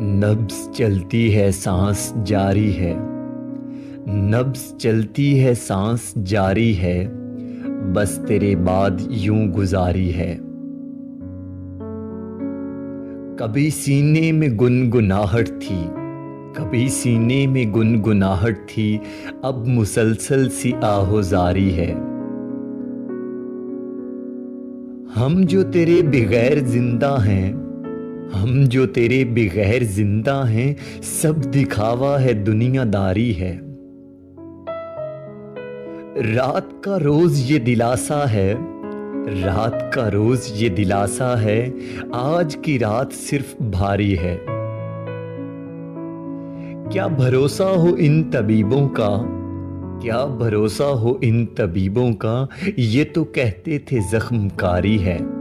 नब्ज़ चलती है सांस जारी है। नब्ज़ चलती है सांस जारी है। बस तेरे बाद यूं गुजारी है। कभी सीने में गुनगुनाहट थी, कभी सीने में गुनगुनाहट थी, अब मुसलसल सी आहोजारी है। हम जो तेरे बगैर जिंदा हैं, हम जो तेरे बगैर जिंदा हैं, सब दिखावा है, दुनियादारी है। रात का रोज ये दिलासा है, रात का रोज ये दिलासा है, आज की रात सिर्फ भारी है। क्या भरोसा हो इन तबीबों का, क्या भरोसा हो इन तबीबों का, ये तो कहते थे जख्मकारी है।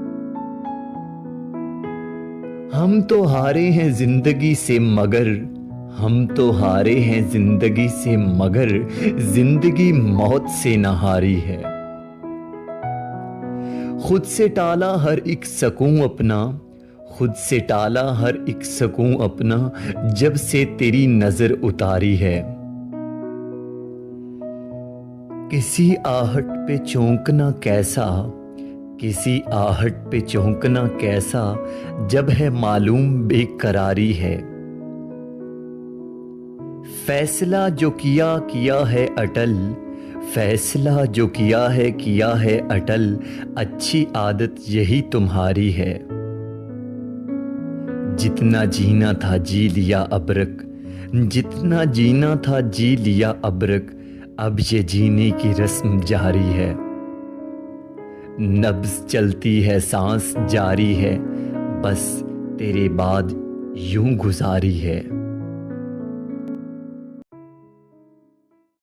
हम तो हारे हैं जिंदगी से मगर, हम तो हारे हैं जिंदगी से मगर, जिंदगी मौत से न हारी है। खुद से टाला हर एक सकूं अपना, खुद से टाला हर एक सकूं अपना, जब से तेरी नजर उतारी है। किसी आहट पे चौंकना कैसा, किसी आहट पे चौंकना कैसा, जब है मालूम बेकरारी है। फैसला जो किया किया है अटल, फैसला जो किया है अटल, अच्छी आदत यही तुम्हारी है। जितना जीना था जी लिया अबरक, जितना जीना था जी लिया अबरक, अब ये जीने की रस्म जारी है। नब्ज़ चलती है सांस जारी है, बस तेरे बाद यूं गुजारी है।